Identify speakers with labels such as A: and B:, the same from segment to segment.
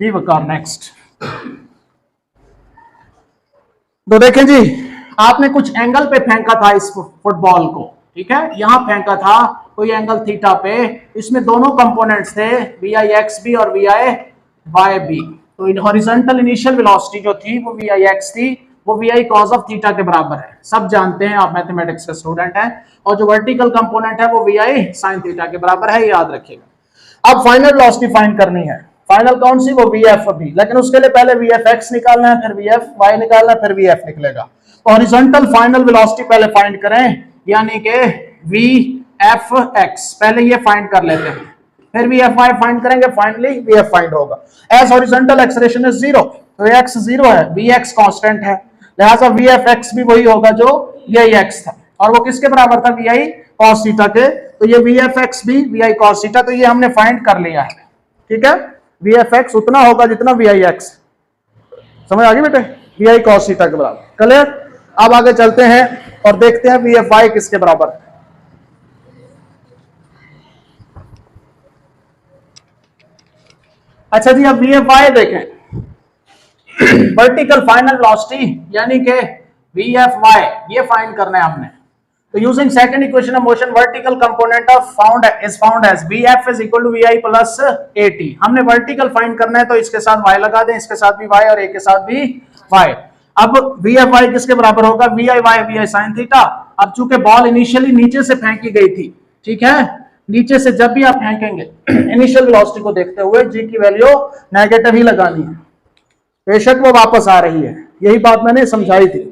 A: जी वकार next. तो देखें जी, आपने कुछ एंगल पे फेंका था इस फुटबॉल को, ठीक है, यहां फेंका था कोई एंगल थीटा पे, इसमें दोनों कंपोनेंट्स थे वी आई एक्स बी और वी आई वाई बी। तो हॉरिजॉन्टल इनिशियल वेलोसिटी जो थी वो वी आई एक्स थी, वो V I cos of theta के बराबर है, सब जानते हैं, आप मैथमेटिक्स के स्टूडेंट हैं। और जो वर्टिकल कंपोनेंट है वो वी आई साइन थीटा के बराबर है, याद रखिएगा। अब फाइनल वेलोसिटी फाइंड करनी है, फाइनल कौन सी, वो वी एफ बी, लेकिन उसके लिए पहले वी एफ एक्स निकालना है, फिर वी एफ वाई निकालना है, फिर वी एफ निकलेगा। हॉरिजॉन्टल फाइनल वेलोसिटी पहले फाइंड करें, यानी कि वी एफ एक्स पहले ये फाइंड कर लेते हैं, फिर वी एफ वाई फाइंड करेंगे, फाइनली वी एफ फाइंड होगा। As horizontal acceleration is zero, तो एक्स जीरो है, वी एक्स कांस्टेंट है, लिहाजा वी एफ एक्स भी वही होगा जो वी एक्स था, और वो किसके बराबर था, वी आई कॉस थीटा के। तो ये वी एफ एक्स भी वी आई कॉस थीटा, तो ये हमने फाइंड कर लिया है, ठीक है। वी एफ एक्स उतना होगा जितना वी आई एक्स, समझ आ गई बेटे, वी आई कॉस थीटा के बराबर, क्लियर। अब आगे चलते हैं और देखते हैं वी एफ वाई किसके बराबर है। अच्छा जी, अब वी एफ वाई देखें, वर्टिकल फाइनल वेलोसिटी यानी कि वी एफ वाई, ये फाइंड करना है हमने। तो using second equation of motion, vertical component of found as VF is equal to VI plus AT। हमने वर्टिकल फाइंड करना है, तो इसके साथ y लगा दें, इसके साथ भी y और a के साथ भी y। अब VFY किसके बराबर होगा, VI sin थीटा। अब चूंकि बॉल इनिशियली नीचे से फेंकी गई थी, ठीक है, नीचे से जब भी आप फेंकेंगे इनिशियल वेलोसिटी को देखते हुए g की वैल्यू नेगेटिव ही लगानी है, बेशक वो वापस आ रही है, यही बात मैंने समझाई थी,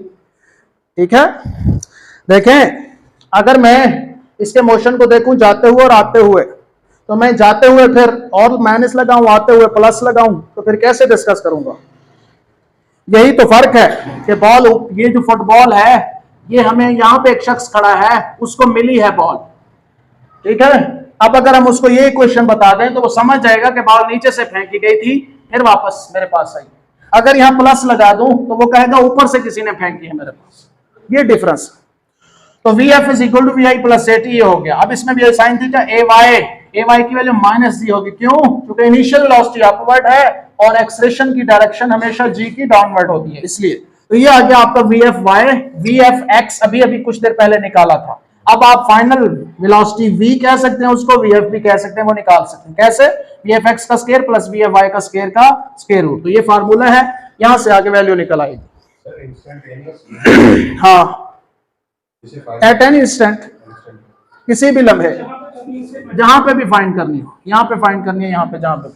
A: ठीक है। देखें, अगर मैं इसके मोशन को देखूं जाते हुए और आते हुए, तो मैं जाते हुए फिर और माइनस लगाऊं, आते हुए प्लस लगाऊं, तो फिर कैसे डिस्कस करूंगा। यही तो फर्क है कि बॉल, ये जो फुटबॉल है, ये हमें यहां पे एक शख्स खड़ा है, उसको मिली है बॉल, ठीक है। अब अगर हम उसको ये इक्वेशन बता दें तो वो समझ जाएगा कि बॉल नीचे से फेंकी गई थी, फिर वापस मेरे पास आई। अगर यहां प्लस लगा दूं तो वो कहेगा ऊपर से किसी ने फेंकी है मेरे पास, ये डिफरेंस। तो VF is equal to VI plus AT, ये हो गया। अब इसमें भी साइन थीटा AY की वैल्यू माइनस दी होगी, क्यों, क्योंकि इनिशियल वेलोसिटी अपवर्ड है और एक्सेलरेशन की डायरेक्शन हमेशा G की डाउनवर्ड होती है, इसलिए। तो ये आ गया आपका VFY। VFX अभी कुछ देर पहले निकाला था। अब आप फाइनल वेलोसिटी V कह सकते हैं उसको, VF भी कह सकते हैं, वो निकाल सकते हैं कैसे, VFX का स्क्वायर प्लस VFY का स्क्वायर का स्क्वायर रूट। तो ये फार्मूला है, यहां से आगे वैल्यू निकल आएगी। हाँ, एट एनी इंस्टेंट, किसी भी लम्हे, जहां पे भी फाइंड करनी हो, यहाँ पे फाइंड करनी है, यहाँ पे, जहां पे।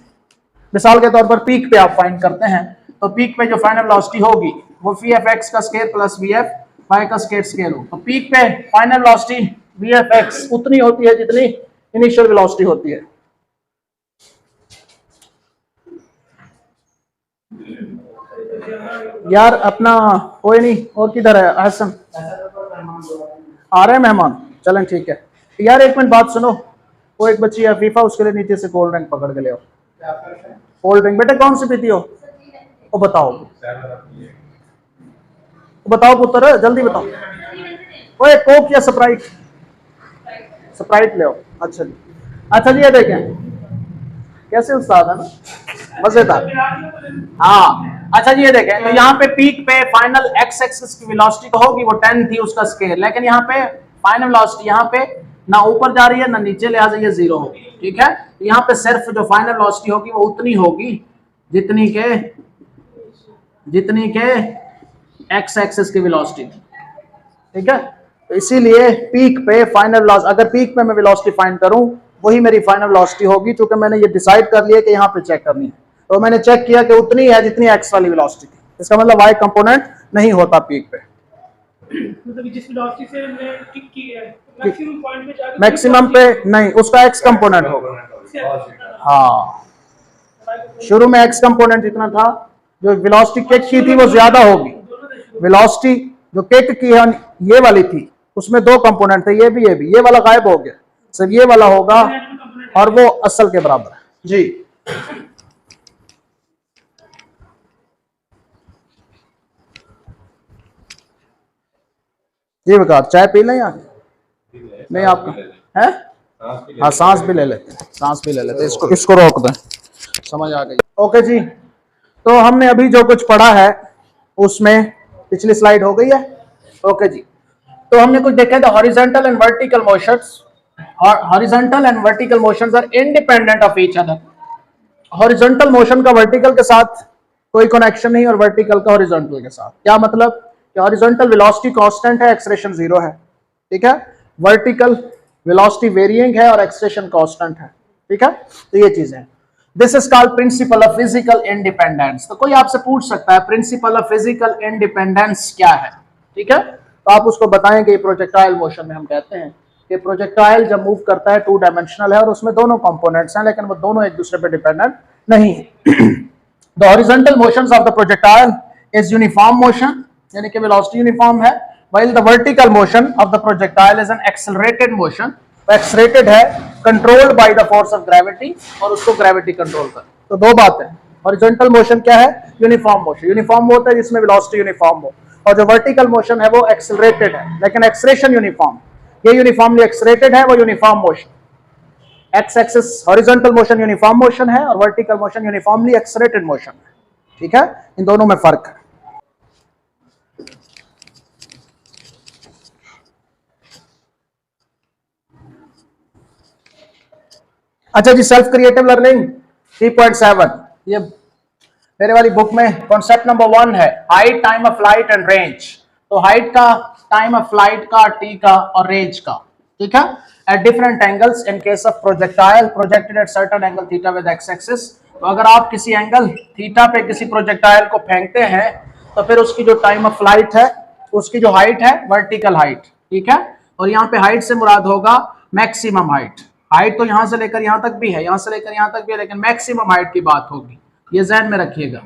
A: मिसाल के तौर पर पीक पे आप फाइंड करते हैं, तो पीक पे जो फाइनल वेलोसिटी होगी वो VFX का स्क्वायर प्लस VFY का स्क्वायर हो। तो पीक पे फाइनल वेलोसिटी VFX उतनी होती है जितनी इनिशियल वेलोसिटी होती है। यार अपना कोई नहीं, और किधर है हसन, आ रहे हैं मेहमान, चलें ठीक है। यार एक मिनट बात सुनो, वो एक बच्ची है फीफा, उसके लिए नीचे से कोल्ड ड्रिंक पकड़ के ले आओ। कोल्ड ड्रिंक बेटे कौन सी पीती हो, वो बताओ, बताओ पुत्र, जल्दी बताओ। ओए कोक या स्प्राइट, स्प्राइट ले आओ। अच्छा जी, अच्छा जी, ये देखें कैसे उस्ताद है ना, मजेदार। हाँ अच्छा जी, ये देखें, तो यहाँ पे पीक पे फाइनल एक्स एक्सिस की वेलोसिटी तो होगी, वो 10 थी उसका स्केल, लेकिन यहाँ पे फाइनल वेलोसिटी यहाँ पे ना ऊपर जा रही है ना नीचे, लिहाजा ये जीरो होगी, ठीक है। यहाँ पे सिर्फ जो फाइनल वेलोसिटी होगी वो उतनी होगी जितनी के एक्स एक्सिस की वेलोसिटी थी, ठीक है। तो इसीलिए पीक पे फाइनल वेलोसिटी, अगर पीक पे मैं वेलोसिटी फाइंड करूं, वही मेरी फाइनल वेलोसिटी होगी, क्योंकि मैंने ये डिसाइड कर लिया कि यहाँ पे चेक करनी है। तो मैंने चेक किया कि उतनी है जितनी एक्स वाली वेलोसिटी थी, इसका मतलब वाई कंपोनेंट नहीं होता पीक पे।
B: मतलब जिस वेलोसिटी से हमने किक की है मैक्सिमम पॉइंट पे जाके,
A: मैक्सिमम पे नहीं, उसका एक्स कंपोनेंट होगा। हाँ, शुरू में एक्स कंपोनेंट जितना था, जो वेलोसिटी किक की थी वो ज्यादा होगी। वेलोसिटी जो किक की है ये वाली थी, उसमें दो कंपोनेंट थे, ये भी, ये वाला गायब हो गया, सिर्फ ये वाला होगा, और वो असल के बराबर है जी। ये बता, चाय पी लें या नहीं, आपका है? हाँ सांस भी ले लेते हैं, सांस भी ले लेते हैं, इसको रोक दें, समझ आ गई। ओके जी, तो हमने अभी जो कुछ पढ़ा है उसमें पिछली स्लाइड हो गई है। ओके जी, तो हमने कुछ देखा था, horizontal and vertical motions, horizontal and vertical motions are independent of each other. Horizontal motion का वर्टिकल के साथ कोई कनेक्शन नहीं और वर्टिकल का हॉरिजॉन्टल के साथ। क्या मतलब कि हॉरिजॉन्टल वेलोसिटी कांस्टेंट है, एक्सेलरेशन जीरो है, ठीक है। वर्टिकल वेलोसिटी वेरिएंग है और एक्सेलरेशन कांस्टेंट है, ठीक है। तो ये चीजें, this is called principle of physical independence. तो कोई आपसे पूछ सकता है प्रिंसिपल ऑफ फिजिकल इंडिपेंडेंस क्या है, ठीक है। तो आप उसको बताएं कि प्रोजेक्टाइल मोशन में हम कहते हैं कि प्रोजेक्टाइल जब मूव करता है 2 डायमेंशनल है और उसमें दोनों कंपोनेंट्स हैं, लेकिन वो दोनों एक दूसरे पे डिपेंडेंट नहीं है। The horizontal motions of the projectile is uniform motion, यानी कि वेलोसिटी यूनिफॉर्म है, while the vertical motion of the projectile is an accelerated motion। Accelerated है, controlled by the force of gravity, और उसको ग्रेविटी कंट्रोल कर। तो दो बात है, हॉरिजॉन्टल मोशन क्या है, यूनिफॉर्म मोशन। यूनिफॉर्म होता है जिसमें वेलोसिटी यूनिफॉर्म हो, और जो वर्टिकल मोशन है वो एक्सेलरेटेड है, लेकिन एक्सेलरेशन यूनिफॉर्म। ये यूनिफॉर्मली एक्सेलरेटेड है, वो uniform motion. X axis horizontal motion uniform motion है और vertical motion uniformly accelerated motion है, ठीक है। इन दोनों में फर्क है। अच्छा जी, सेल्फ क्रिएटिव लर्निंग 3.7, ये मेरे वाली बुक में कॉन्सेप्ट नंबर 1 है, height, time of flight and range. तो हाइट का, टाइम ऑफ फ्लाइट का, टी का और रेंज का, ठीक है, at different angles in case of projectile projected at certain angle theta with x axis. तो अगर आप किसी एंगल थीटा पे किसी प्रोजेक्टाइल को फेंकते हैं तो फिर उसकी जो टाइम ऑफ फ्लाइट है, उसकी जो हाइट है वर्टिकल हाइट, ठीक है। और यहाँ पे हाइट से मुराद होगा मैक्सिमम हाइट। हाइट तो यहां से लेकर यहां तक भी है, यहां से लेकर यहां तक भी है, लेकिन मैक्सिमम हाइट की बात होगी, ये ज़हन में रखिएगा।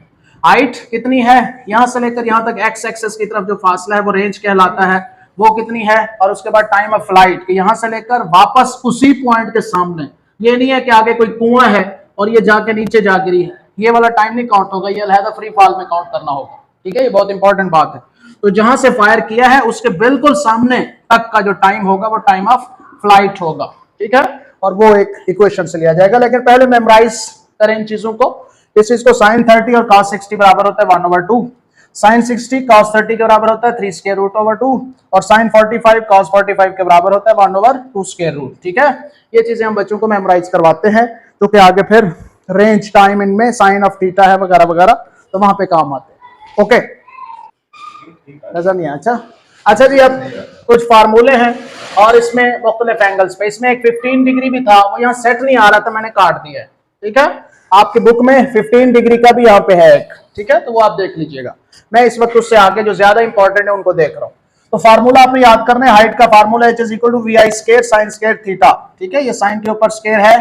A: हाइट कितनी है, यहां से लेकर यहां तक एक्स एक्सिस की तरफ जो फासला है वो रेंज कहलाता है, वो कितनी है। और उसके बाद टाइम ऑफ फ्लाइट, यहां से लेकर वापस उसी पॉइंट के सामने, ये नहीं है कि आगे कोई कुआं है और ये जाके नीचे जा गिरी है, ये वाला टाइम नहीं काउंट होगा, ये अलहदा फ्री फॉल में काउंट करना होगा, ठीक है। ये बहुत इंपॉर्टेंट बात है। तो जहां से फायर किया है उसके बिल्कुल सामने तक का जो टाइम होगा वो टाइम ऑफ फ्लाइट होगा, ठीक है। और वो एक इक्वेशन से लिया जाएगा, लेकिन पहले मेमोराइज करें इन चीजों को। इस चीज को sin 30 और cos 60 बराबर होता है 1/2, sin 60 cos 30 के बराबर होता है 3 स्क्वायर रूट ओवर 2, और sin 45 cos 45 के बराबर होता है 1/2 स्क्वायर रूट, ठीक है। ये चीजें हम बच्चों को मेमोराइज करवाते हैं, तो कि आगे फिर रेंज, टाइम, इनमें साइन ऑफ थीटा है वगैरह वगैरह, तो वहां पे काम आते हैं। ओके, नजर नहीं आया? अच्छा जी, अब कुछ फार्मूले हैं और इसमें मुख्तलिफ एंगल्स पे, इसमें एक 15 डिग्री भी था, वो यहाँ सेट नहीं आ रहा था, मैंने काट दिया है, ठीक है। आपकी बुक में 15 डिग्री का भी यहाँ पे है एक, ठीक है, तो वो आप देख लीजिएगा। मैं इस वक्त उससे आगे जो ज्यादा इंपॉर्टेंट है उनको देख रहा हूँ। तो फार्मूला आपको याद करना है, हाइट का formula h is equal to we I square sine square theta, ठीक है। ये साइन के ऊपर स्क्वायर है,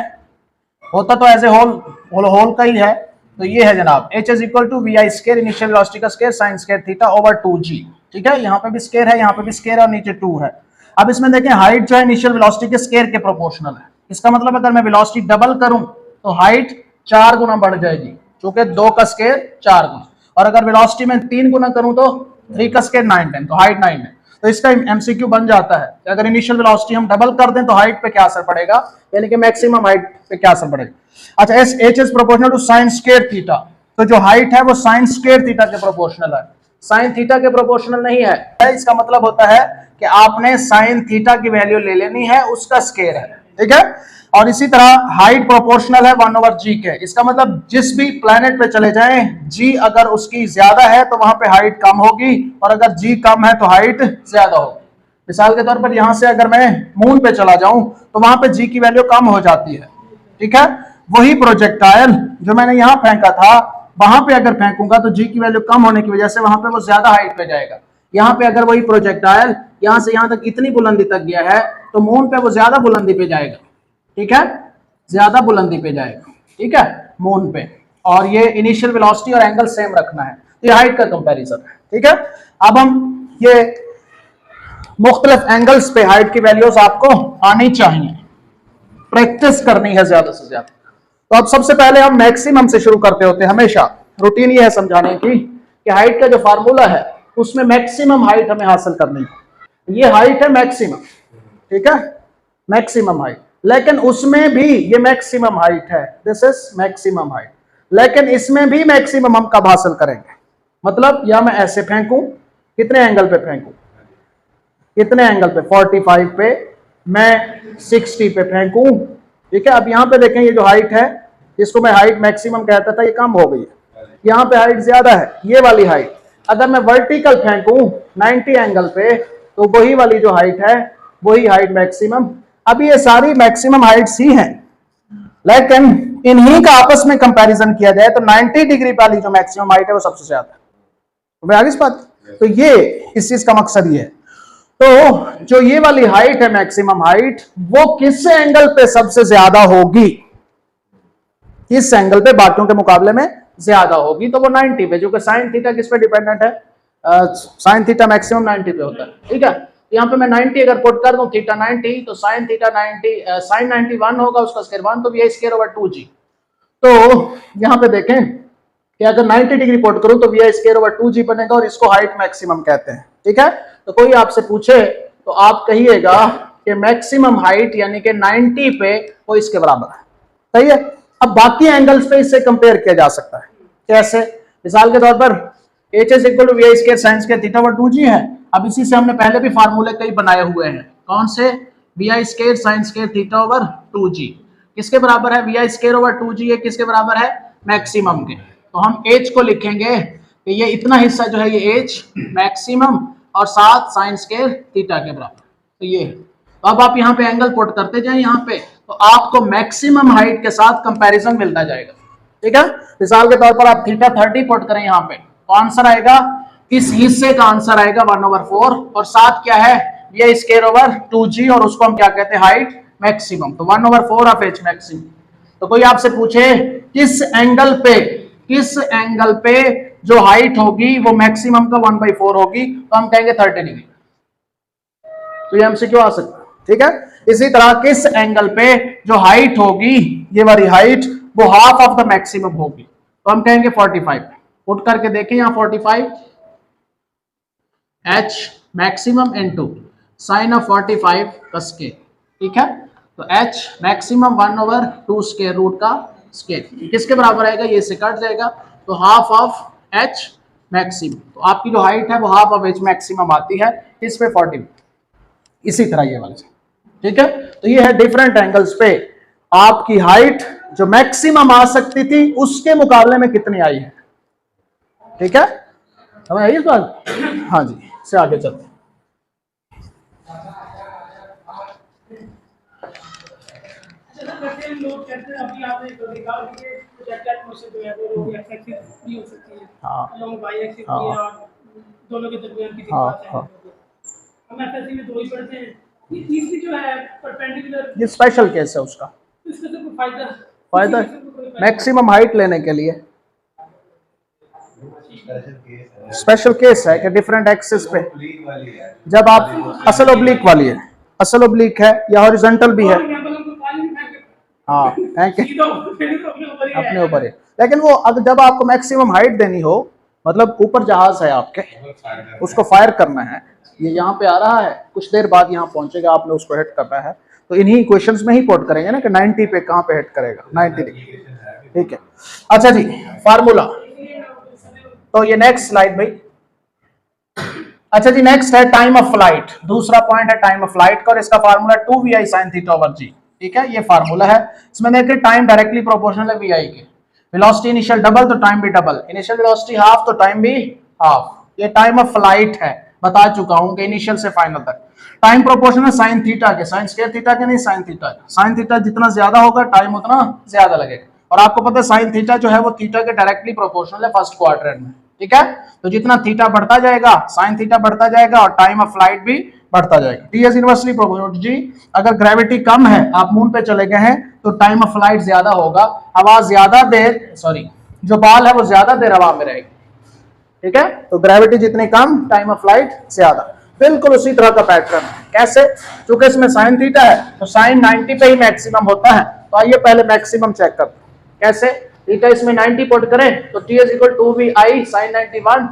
A: होता तो एज ए होल का ही है, तो ये है जनाब, h is equal to we I square initial velocity का square sine square theta over 2g, ठीक है। यहाँ पे भी स्क्वायर है, यहाँ पे भी स्क्वायर है, और नीचे 2 है। अब इसमें देखें, हाइट जो है इनिशियल वेलोसिटी के स्क्वायर के प्रोपोर्शनल है। इसका मतलब अगर मैं वेलोसिटी डबल करूं तो हाइट 4 गुना बढ़ जाएगी, क्योंकि 2 का स्क्वायर 4 गुना, और अगर वेलोसिटी में 3 गुना करूं तो 3 का स्क्वायर 9 10, तो हाइट 9 है। तो इसका एमसीक्यू बन जाता है कि अगर इनिशियल वेलोसिटी हम डबल कर दें तो हाइट पे क्या असर पड़ेगा, यानी कि मैक्सिमम हाइट पे क्या असर पड़ेगा। अच्छा, S H is proportional to sine square theta, तो जो हाइट है वो साइन स्क्वायर थीटा के प्रोपोर्शनल है, साइन थीटा के प्रोपोर्शनल नहीं है। इसका मतलब होता है कि आपने साइन थीटा की वैल्यू ले लेनी है, उसका स्क्वायर है, ठीक है। और इसी तरह हाइट प्रोपोर्शनल है 1/g के। इसका मतलब जिस भी प्लेनेट पे चले जाएं, g अगर उसकी ज्यादा है तो वहां पे हाइट कम होगी, और अगर g कम है तो हाइट ज्यादा होगी। मिसाल के तौर पर यहां से अगर मैं मून पे चला जाऊं तो वहां पे g की वैल्यू कम हो जाती है, ठीक है। वही प्रोजेक्टाइल जो मैंने यहां फेंका था, वहां पे अगर फेंकूंगा तो g की वैल्यू कम होने की वजह से वहां पे वो ज्यादा हाइट पे जाएगा। यहाँ पे अगर वही प्रोजेक्टाइल यहां से यहां तक इतनी बुलंदी तक गया है तो मून पे वो ज्यादा बुलंदी पे जाएगा, ठीक है, ज्यादा बुलंदी पे जाएगा, ठीक है, मून पे। और ये इनिशियल वेलोसिटी और एंगल सेम रखना है, ये हाइट का कंपैरिजन है, ठीक है। अब हम ये मुख्तलिफ एंगल्स पे हाइट की वैल्यूज आपको आनी चाहिए, प्रैक्टिस करनी है ज्यादा से ज्यादा। तो अब सबसे पहले हम मैक्सिमम से शुरू करते होते हैं, हमेशा रूटीन ये है समझाने की कि हाइट का जो फार्मूला है उसमें मैक्सिमम हाइट हमें हासिल करनी है। ये हाइट है मैक्सिमम, ठीक है, मैक्सिमम हाइट, लेकिन उसमें भी ये मैक्सिमम हाइट है, दिस इज मैक्सिमम हाइट। लेकिन इसमें भी मैक्सिमम हम कब हासिल करेंगे, मतलब या मैं ऐसे फेंकूं, कितने एंगल पे फेंकूं, कितने एंगल पे, 45 पे, मैं 60 पे फेंकूं, ठीक है। अब यहाँ पे देखें ये जो हाइट है, जिसको मैं हाइट मैक्सिमम कहता था, ये कम हो गई है, यहाँ पे हाइट ज्यादा है, ये वाली हाइट। अगर मैं वर्टिकल फेंकूं 90 एंगल पे, तो वही वाली जो हाइट है वही हाइट मैक्सिमम। अब ये सारी मैक्सिमम हाइट्स ही हैं, लेकिन इन्हीं का आपस में कंपैरिजन किया जाए तो 90 डिग्री वाली जो मैक्सिमम हाइट है वो सबसे ज्यादा है। तो आगे इस बात, तो ये इस चीज का मकसद ये है। तो जो ये वाली हाइट है मैक्सिमम हाइट, वो किस एंगल पे सबसे ज्यादा होगी, किस एंगल पे बाकियों के मुकाबले में ज्यादा होगी, तो वो 90 पे, जो कि साइन थीटा किस पे डिपेंडेंट है, साइन थीटा मैक्सिमम 90 पे होता है, ठीक है। यहाँ पे मैं 90 अगर पुट कर दूं, थीटा 90, तो साइन थीटा 90, साइन 91 होगा, उसका स्क्वायर 1, तो भी स्क्वायर ओवर 2g। तो यहाँ पे देखें कि अगर 90 डिग्री पुट करूं तो वी स्क्वायर ओवर 2g बनेगा, और इसको हाइट मैक्सिमम कहते हैं, ठीक है। तो कोई आपसे पूछे तो आप कहिएगा कि मैक्सिमम हाइट यानी कि 90 पे वो इसके बराबर है, सही है। अब बाकी एंगल्स पे इससे कंपेयर किया जा सकता है, कैसे, मिसाल के तौर पर h is equal to V square sine square theta over 2g है। अब इसी से हमने पहले भी फार्मूले कई बनाए हुए हैं, कौन से, V square sine square theta over 2g किसके बराबर है, वी स्क्वायर ओवर 2g, ये किसके बराबर है, मैक्सिमम के। तो हम h को लिखेंगे कि ये इतना हिस्सा जो है ये h मैक्सिमम और साथ साइन स्क्वायर थीटा के बराबर, तो ये। तो अब आप यहाँ पे एंगल पुट करते जाए यहाँ पे, तो आपको मैक्सिमम हाइट के साथ कंपैरिजन मिलता जाएगा, ठीक है। मिसाल के तौर पर आप थीटा 30 पुट करें यहाँ पे, तो आंसर आएगा, इस हिस्से का आंसर आएगा 1/4, और साथ क्या है, ये स्क्वायर ओवर 2g, और उसको हम क्या कहते हैं, हाइट मैक्सिमम, तो 1/4 ऑफ h मैक्सिमम। तो कोई आपसे पूछे किस एंगल पे जो हाइट होगी वो मैक्सिमम का 1/4 होगी, तो हम कहेंगे 30 डिग्री। तो ये हमसे क्यों आ सकता है, ठीक है। इसी तरह किस एंगल पे जो हाइट होगी, ये वाली हाइट, वो हाफ ऑफ द मैक्सिमम होगी, तो हम कहेंगे 45। पुट करके देखें यहाँ 45, h maximum into sine of 45 का स्क्वायर, ठीक है। तो h मैक्सिमम 1/2 स्क्वायर रूट का स्क्वायर किसके बराबर आएगा, ये से कट जाएगा, तो हाफ ऑफ h मैक्सिमम। तो आपकी जो हाइट है वो हाफ ऑफ h मैक्सिमम आती है, इस पे 40। इसी तरह ये वाला, ठीक है। तो ये है डिफरेंट एंगल्स पे आपकी हाइट जो मैक्सिमम आ सकती थी उसके मुकाबले में कितनी आई है, ठीक है। समझ आई इस बात, हाँ जी, से आगे चलते हैं।
B: लोग कहते हैं अभी आपने देखा कि प्रोजेक्टाइल मोशन जो है वो एक्स एक्सिस भी हो सकती है, अलोंग वाई एक्सिस भी, और दोनों के दरमियान की दिक्कत है। हम एफएससी में 2 ही पढ़ते हैं, ये तीसरी जो है परपेंडिकुलर, ये
A: स्पेशल केस है उसका,
B: इसका तो कोई
A: फायदा मैक्सिमम हाइट लेने के लिए स्पेशल केस है कि डिफरेंट एक्सिस पे, जब आप असल ओब्लिक वाली है, असल ओब्लिक है या हॉरिजॉन्टल भी है, हाँ अपने ऊपर है। लेकिन वो अगर जब आपको मैक्सिमम हाइट देनी हो, मतलब ऊपर जहाज है आपके, उसको फायर करना है, ये यहाँ पे आ रहा है, कुछ देर बाद यहाँ पहुंचेगा, आपने उसको हिट करना है, तो इन्हीं इक्वेशंस में ही पुट करेंगे ना कि 90 पे कहाँ पे हिट करेगा, 90 डिग्री, ठीक है। अच्छा जी, फार्मूला, तो ये नेक्स्ट स्लाइड भाई। अच्छा जी, नेक्स्ट है टाइम ऑफ फ्लाइट, दूसरा पॉइंट है टाइम ऑफ फ्लाइट का, और इसका formula 2vi sin theta over g, ठीक है। ये फार्मूला है, इसमें देखिए टाइम डायरेक्टली प्रोपोर्शनल है vi के, वेलोसिटी इनिशियल डबल तो टाइम भी डबल, इनिशियल वेलोसिटी हाफ तो टाइम भी हाफ। ये टाइम ऑफ फ्लाइट है, बता चुका हूं कि इनिशियल से फाइनल तक टाइम प्रोपोर्शनल है साइन थीटा के, साइन स्क्वायर थीटा के नहीं, साइन थीटा के। साइन थीटा जितना ज्यादा होगा टाइम उतना ज्यादा लगेगा, और आपको पता है साइन थीटा जो है वो थीटा के डायरेक्टली प्रोपोर्शनल है फर्स्ट क्वाड्रेंट में, ठीक है। तो जितना थीटा बढ़ता जाएगा साइन थीटा बढ़ता जाएगा, और टाइम ऑफ फ्लाइट भी बढ़ता जाएगा। टी इज इनवर्सली प्रोपोर्शनल जी, अगर ग्रेविटी कम है, आप मून पे चले गए हैं, तो टाइम ऑफ फ्लाइट ज्यादा होगा, हवा ज्यादा देर, सॉरी जो बाल है वो ज्यादा देर हवा में रहेगी, ठीक है। तो ग्रेविटी जितनी कम, टाइम ऑफ फ्लाइट ज्यादा, बिल्कुल उसी तरह का पैटर्न है। कैसे, क्योंकि इसमें साइन थीटा है तो साइन 90 पे ही मैक्सिमम होता है, तो आइए पहले मैक्सिमम चेक करते हैं। कैसे, थीटा इसमें 90 पुट करें तो t is equal to we I sine 91,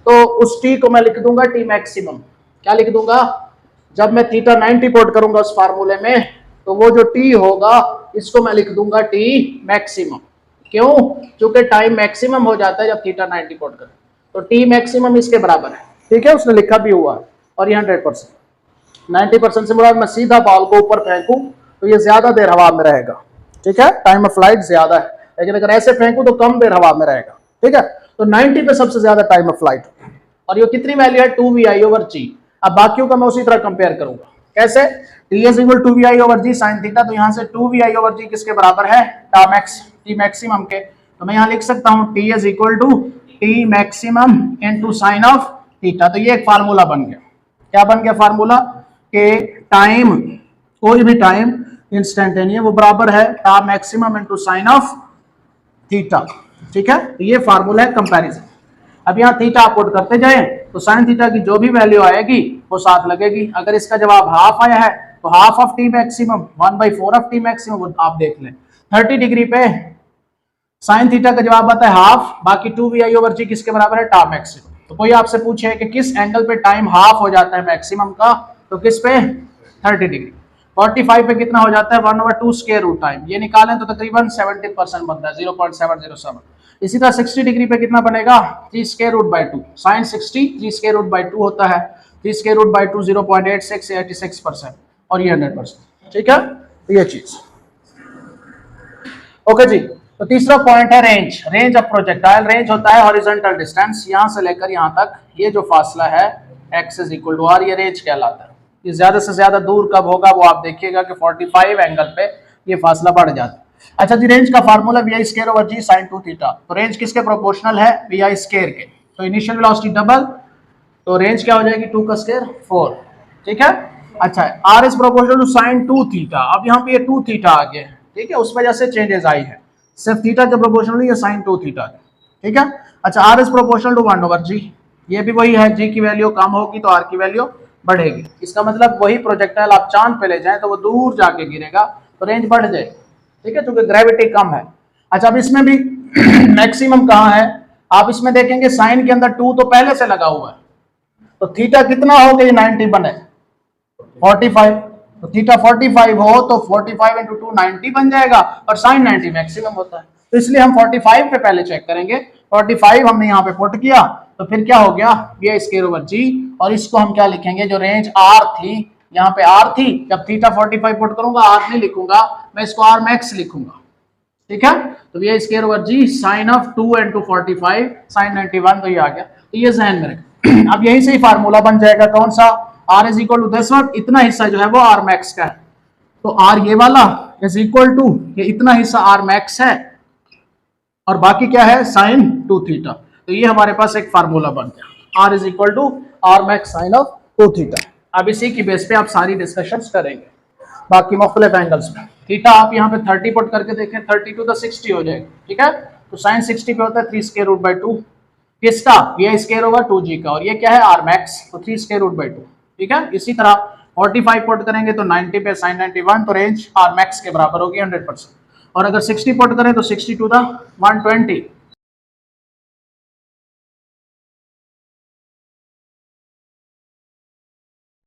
A: तो उस t को मैं लिख दूंगा t मैक्सिमम। क्या लिख दूंगा, जब मैं थीटा 90 पुट करूंगा उस फार्मूले में, तो वो जो t होगा इसको मैं लिख दूंगा t मैक्सिमम, क्यों? क्योंकि टाइम मैक्सिमम हो जाता है जब थीटा 90 पुट करें, तो टी मैक्सिमम इसके बराबर है, ठीक है, उसने लिखा भी हुआ है। और ये 100%, 90% से मुराद मैं सीधा बॉल को ऊपर फेंकूं तो ये ज्यादा देर हवा में रहेगा, ठीक है, टाइम ऑफ फ्लाइट ज्यादा है, लेकिन अगर ऐसे फेंकूं तो कम देर हवा में रहेगा, ठीक है। तो 90 पे सबसे ज्यादा टाइम ऑफ फ्लाइट, और ये कितनी वैल्यू है 2vi/g। अब बाकियों का मैं उसी तरह कंपेयर करूंगा, कैसे? t is equal to vi/g sin theta, तो यहां से 2vi/g किसके बराबर है? टर्म x, t मैक्सिमम के, तो मैं यहां लिख सकता हूं t is equal to t maximum into sin of theta. तो ये एक फार्मूला बन गया। क्या बन गया फार्मूला? के टाइम, कोई भी टाइम इंस्टेंटेनियस वो बराबर है term maximum into sin of theta, ठीक है। तो ये फार्मूला है कंपैरिजन। अब यहाँ थीटा आप पुट करते जाएं तो साइन थीटा की जो भी वैल्यू आएगी वो साथ लगेगी। अगर इसका जवाब हाफ आया है तो half of T maximum 1/4 of T maximum, वो आप देख लें 30 डिग्री पे साइन थीटा का जवाब आता है हाफ, बाकी 2vi/g किसके बराबर है? Term maximum. तो कोई आपसे पूछे कि किस एंगल पे टाइम हाफ हो जाता है मैक्सिमम का, तो किस पे? 30 डिग्री। 45 पे कितना हो जाता है? 1/2 स्क्वायर रूट टाइम, ये निकालें तो तकरीबन 70% बनता है, 0.707। इसी तरह 60 डिग्री पे कितना बनेगा? 3 square root by 2, sine 60 3 square root by 2 होता है, 3 स्क्वायर रूट बाई 2 0.86 या 86%, और ये 100%, ठीक है। तो ये चीज ओके जी। तो तीसरा पॉइंट है range, range of projectile. Range होता है हॉरिजॉन्टल डिस्टेंस, यहां से लेकर यहां तक, ये जो फासला है x is equal to r, ये रेंज कहलाता है। ये ज्यादा से ज्यादा दूर कब होगा वो आप देखिएगा कि 45 एंगल पे ये फासला बढ़ जाता है। अच्छा जी, रेंज का formula vi square over g sin 2 थीटा। तो रेंज किसके प्रोपोर्शनल है? vi स्क्वायर के। तो इनिशियल वेलोसिटी डबल, तो रेंज क्या हो जाएगी? 2 का स्क्वायर 4, ठीक है। अच्छा, r is proportional to sin 2 थीटा। अब यहाँ पे ये 2 थीटा आ गया, ठीक है, उस वजह से चेंजेस आई है, सिर्फ थीटा के प्रोपोर्शनल नहीं, ये sin 2 थीटा, ठीक है। अच्छा, r is proportional to 1/g, ये भी वही है, g की वैल्यू कम होगी तो r की वैल्यू बढ़ेगी। इसका मतलब वही प्रोजेक्टाइल आप चांद पे ले जाएं तो वो दूर जाके गिरेगा तो रेंज बढ़ जाएगी, ठीक है, क्योंकि ग्रेविटी कम है। अच्छा, अब इसमें भी मैक्सिमम कहाँ है? आप इसमें देखेंगे साइन के अंदर 2 तो पहले से लगा हुआ है, तो थीटा कितना हो गया? 90 बने 45, तो थीटा 45 हो तो 45 इंटू 2 90 बन जाएगा, और साइन 90 मैक्सिमम होता है, तो इसलिए हम 45 पे पहले चेक करेंगे। 45 हमने यहाँ पे पुट किया तो फिर क्या हो गया? vi स्क्वायर ओवर g, और इसको हम क्या लिखेंगे? जो रेंज r थी, यहाँ पे r थी, जब थीटा 45 पुट करूंगा r नहीं लिखूंगा, मैं इसको r मैक्स लिखूंगा, ठीक है। तो vi square over g sine of 2 into 45 sine 91, तो ये आ गया। तो ये जहन में रखें। अब यही से ही फार्मूला बन जाएगा, कौन सा? r is equal to this वक्त, इतना हिस्सा जो है वो r मैक्स का है, तो r ये वाला इज इक्वल टू ये इतना हिस्सा r मैक्स है, और बाकी क्या है? साइन 2 थीटा। तो ये हमारे पास एक फार्मूला बन गया, r is equal to r max sine of 2 थीटा। अब इसी की बेस पे आप सारी डिस्कशंस करेंगे बाकी मुख्तलिफ एंगल्स में। थीटा आप यहाँ पे 30 पुट करके देखें, 30 टू द 60 हो जाएगा, ठीक है। तो साइन 60 पे होता है 3 स्क्वायर रूट बाई 2, किसका? vi स्क्वायर ओवर 2g का, और ये क्या है? r मैक्स, तो 3 स्क्वायर रूट बाई 2, ठीक है। इसी तरह 45 पुट करेंगे तो 90 पे साइन 91, तो रेंज r मैक्स के बराबर होगी 100%। और अगर 60 पुट करें तो 60 टू द 120,